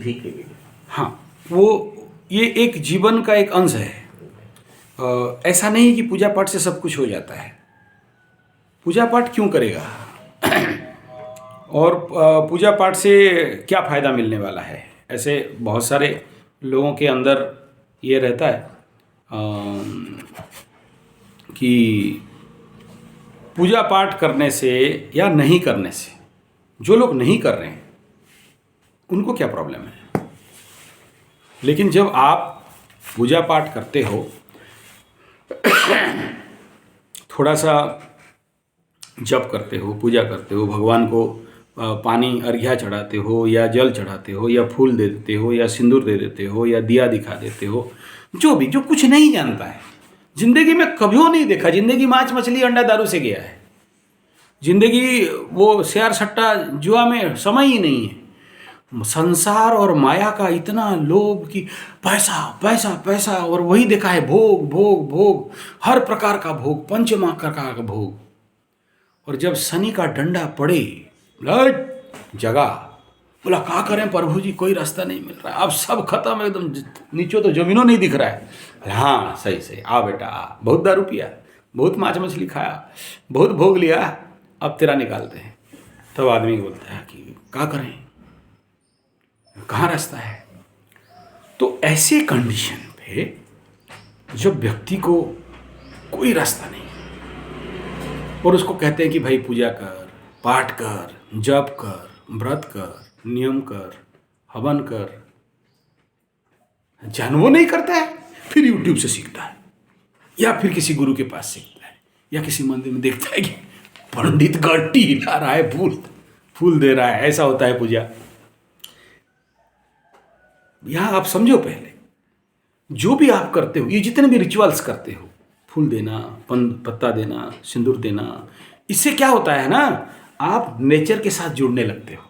बुद्धि के लिए। हाँ, वो ये एक जीवन का एक अंश है। ऐसा नहीं कि पूजा पाठ से सब कुछ हो जाता है। पूजा पाठ क्यों करेगा और पूजा पाठ से क्या फ़ायदा मिलने वाला है? ऐसे बहुत सारे लोगों के अंदर ये रहता है कि पूजा पाठ करने से या नहीं करने से, जो लोग नहीं कर रहे हैं उनको क्या प्रॉब्लम है। लेकिन जब आप पूजा पाठ करते हो, थोड़ा सा जप करते हो, पूजा करते हो, भगवान को पानी अर्घ्या चढ़ाते हो या जल चढ़ाते हो या फूल दे देते हो या सिंदूर दे देते हो या दिया दिखा देते हो, जो कुछ नहीं जानता है, जिंदगी में कभी नहीं देखा, जिंदगी मांस मछली अंडा दारू से गया है, जिंदगी वो शेयर सट्टा जुआ में समय ही नहीं है। संसार और माया का इतना लोभ कि पैसा पैसा पैसा, और वही देखा है भोग भोग भोग, हर प्रकार का भोग, पंचमा प्रकार का भोग। और जब शनि का डंडा पड़े, जगा, बोला क्या करें प्रभु जी, कोई रास्ता नहीं मिल रहा, अब सब खत्म, एकदम नीचे तो जमीनों नहीं दिख रहा है। हाँ सही सही, आ बेटा आ, बहुत दारू पिया, बहुत मांस मछली खाया, बहुत भोग लिया, अब तेरा निकालते हैं। तब आदमी बोलता है कि क्या करें, कहाँ रास्ता है। तो ऐसे कंडीशन पे जब व्यक्ति को कोई रास्ता नहीं और उसको कहते हैं कि भाई पूजा कर, पाठ कर, जप कर, व्रत कर, नियम कर, हवन कर, जान वो नहीं करता है, फिर यूट्यूब से सीखता है या फिर किसी गुरु के पास सीखता है या किसी मंदिर में देखता है कि पंडित गट्टी हिला रहा है, फूल दे रहा है, ऐसा होता है पूजा। यहां आप समझो, पहले जो भी आप करते हो, ये जितने भी रिचुअल्स करते हो, फूल देना, पत्ता देना, सिंदूर देना, इससे क्या होता है ना, आप नेचर के साथ जुड़ने लगते हो।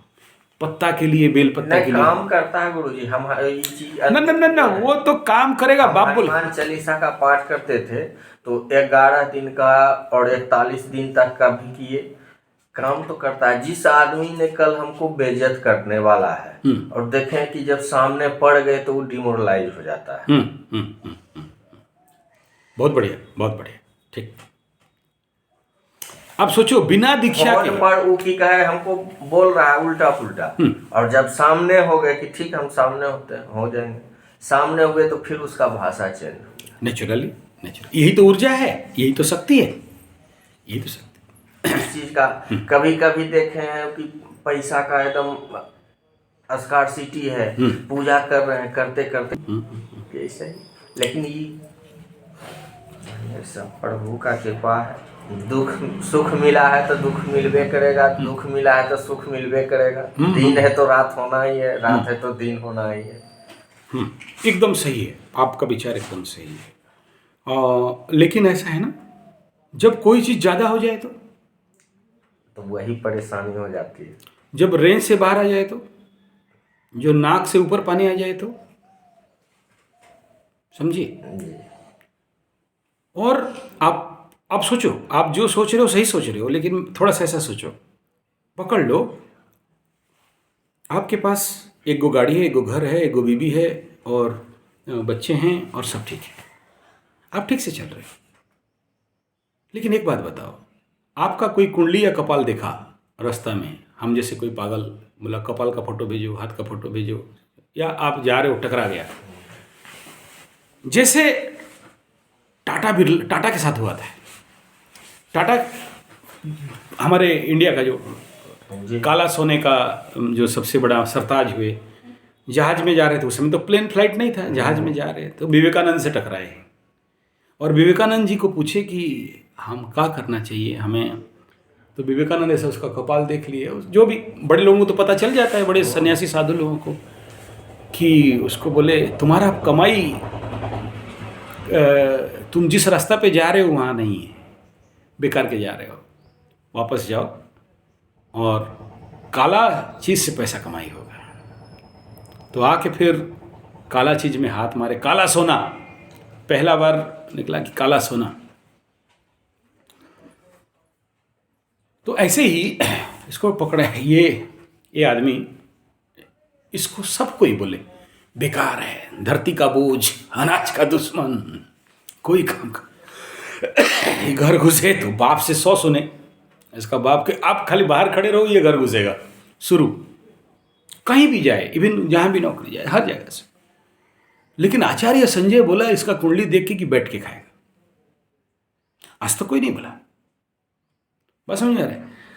पत्ता के लिए, बेल पत्ता के लिए काम करता है गुरुजी। हम ये चीज ना वो तो काम करेगा। बाप बोल, हनुमान चालीसा का पाठ करते थे तो 11 दिन का और 41 दिन तक का भी किए, काम तो करता है। जिस आदमी ने कल हमको बेइज्जत करने वाला है और देखें कि जब सामने पड़ गए तो वो डिमोरलाइज हो जाता है। बहुत बढ़िया, बहुत बढ़िया, ठीक। अब सोचो, बिना दीक्षा के पर वो की कहे हमको बोल रहा है उल्टा पुल्टा, और जब सामने हो गए कि ठीक हम सामने हो जाएंगे, सामने हुए तो फिर उसका भाषा चेंज नेचुरली। यही तो ऊर्जा है, यही तो शक्ति है, यही तो शक्ति। इस चीज का कभी कभी देखे हैं कि पैसा का एकदम स्कार्सिटी है, पूजा कर रहे हैं, करते करते ऐसे, लेकिन ये सब प्रभु का कृपा है। दुख सुख मिला है तो दुख मिलबे करेगा, दुख मिला है तो सुख मिलबे करेगा। दिन है तो रात होना ही है, रात है तो दिन होना ही है। एकदम सही है, आपका विचार एकदम सही है। लेकिन ऐसा है ना, जब कोई चीज ज्यादा हो जाए तो वही परेशानी हो जाती है। जब रेंज से बाहर आ जाए तो, जो नाक से ऊपर पानी आ जाए तो, समझिए। और आप सोचो, आप जो सोच रहे हो सही सोच रहे हो, लेकिन थोड़ा सा ऐसा सोचो, पकड़ लो, आपके पास एक गो गाड़ी है, एक गो घर है, एक गो बीबी है और बच्चे हैं और सब ठीक है, आप ठीक से चल रहे हो। लेकिन एक बात बताओ, आपका कोई कुंडली या कपाल देखा रास्ता में, हम जैसे कोई पागल बोला कपाल का फोटो भेजो, हाथ का फोटो भेजो, या आप जा रहे हो टकरा गया, जैसे टाटा के साथ हुआ था। टाटा हमारे इंडिया का जो काला सोने का जो सबसे बड़ा सरताज हुए, जहाज में जा रहे थे, उस समय तो प्लेन फ्लाइट नहीं था, जहाज में जा रहे तो विवेकानंद से टकराए और विवेकानंद जी को पूछे कि हम क्या करना चाहिए हमें, तो विवेकानंद ऐसे उसका कपाल देख लिए। जो भी बड़े लोगों को तो पता चल जाता है, बड़े सन्यासी साधु लोगों को, कि उसको बोले तुम्हारा कमाई तुम जिस रास्ता पे जा रहे हो वहाँ नहीं है, बेकार के जा रहे हो, वापस जाओ और काला चीज़ से पैसा कमाई होगा। तो आके फिर काला चीज़ में हाथ मारे, काला सोना, पहला बार निकला कि काला सोना। तो ऐसे ही इसको पकड़े, ये आदमी इसको सब कोई बोले बेकार है, धरती का बोझ, अनाज का दुश्मन, कोई काम का घर घुसे तो बाप से 100 सुने, इसका बाप के आप खाली बाहर खड़े रहो ये घर घुसेगा शुरू, कहीं भी जाए, इवन जहाँ भी नौकरी जाए, हर जगह से। लेकिन आचार्य संजय बोला इसका कुंडली देख के कि बैठ के खाएगा, आज तो कोई नहीं बोला। बस समझ रहे।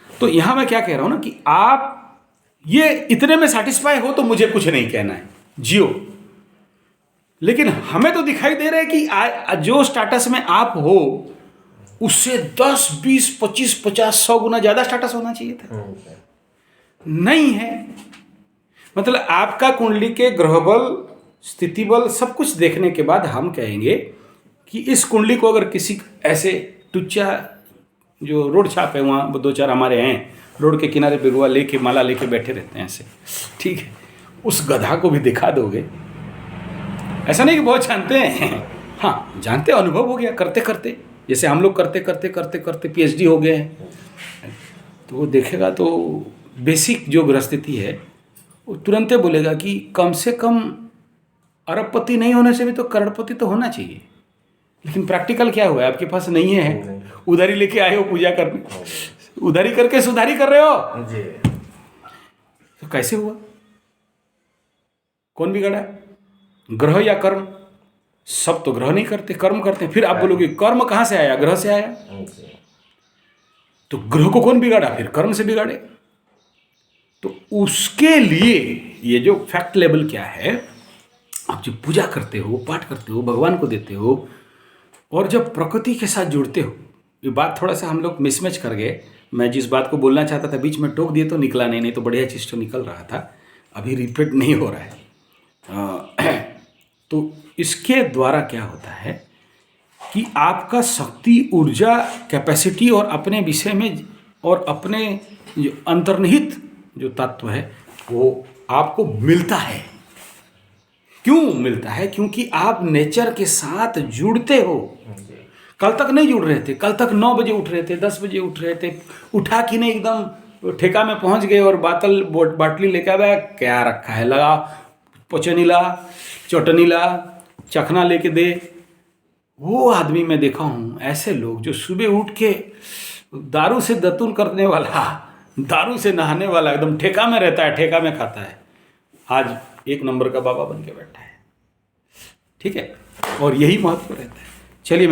तो यहां मैं क्या कह रहा हूं ना कि आप ये इतने में सैटिस्फाई हो तो मुझे कुछ नहीं कहना है, जियो। लेकिन हमें तो दिखाई दे रहा है कि जो स्टेटस में आप हो उससे 10, 20, 25, 50, 100 गुना ज्यादा स्टेटस होना चाहिए था, नहीं है। मतलब आपका कुंडली के ग्रह बल, स्थिति बल सब कुछ देखने के बाद हम कहेंगे कि इस कुंडली को अगर किसी ऐसे टुच्चा जो रोड छाप है, वहाँ 2-4 हमारे हैं रोड के किनारे बेगुआ लेके माला लेके बैठे रहते हैं ऐसे, ठीक है, उस गधा को भी दिखा दोगे। ऐसा नहीं कि बहुत जानते हैं, हाँ जानते, अनुभव हो गया करते करते, जैसे हम लोग करते करते करते करते PhD हो गए हैं, तो वो देखेगा तो बेसिक जो गृहस्थिति है वो तुरंत बोलेगा कि कम से कम अरबपति नहीं होने से भी तो करोड़पति तो होना चाहिए। लेकिन प्रैक्टिकल क्या हुआ है, आपके पास नहीं है, उधारी लेके आए हो पूजा करने, उधारी करके सुधारी कर रहे हो जी। तो कैसे हुआ, कौन बिगड़ा, ग्रह या कर्म? सब तो ग्रह नहीं करते, कर्म करते हैं। फिर आप बोलोगे कर्म कहाँ से आया, ग्रह से आया, तो ग्रह को कौन बिगाड़ा, फिर कर्म से बिगाड़े। तो उसके लिए ये जो फैक्ट लेवल क्या है, आप जब पूजा करते हो, पाठ करते हो, भगवान को देते हो और जब प्रकृति के साथ जुड़ते हो, ये बात थोड़ा सा हम लोग मिसमैच कर गए। मैं जिस बात को बोलना चाहता था बीच में टोक दिए तो निकला नहीं तो बढ़िया चीज़ तो निकल रहा था, अभी रिपीट नहीं हो रहा है। तो इसके द्वारा क्या होता है कि आपका शक्ति, ऊर्जा, कैपेसिटी और अपने विषय में और अपने जो अंतर्निहित जो तत्व है वो आपको मिलता है। क्यों मिलता है? क्योंकि आप नेचर के साथ जुड़ते हो। कल तक नहीं जुड़ रहे थे, कल तक 9 बजे उठ रहे थे, 10 बजे उठ रहे थे, उठा कि नहीं एकदम ठेका में पहुंच गए और बाटली लेकर आया, क्या रखा है, लगा पोचनीला, चटनीला, चखना लेके दे। वो आदमी मैं देखा हूँ, ऐसे लोग जो सुबह उठ के दारू से दतून करने वाला, दारू से नहाने वाला, एकदम ठेका में रहता है, ठेका में खाता है, आज 1 नंबर का बाबा बन के बैठा है, ठीक है। और यही महत्व रहता है। चलिए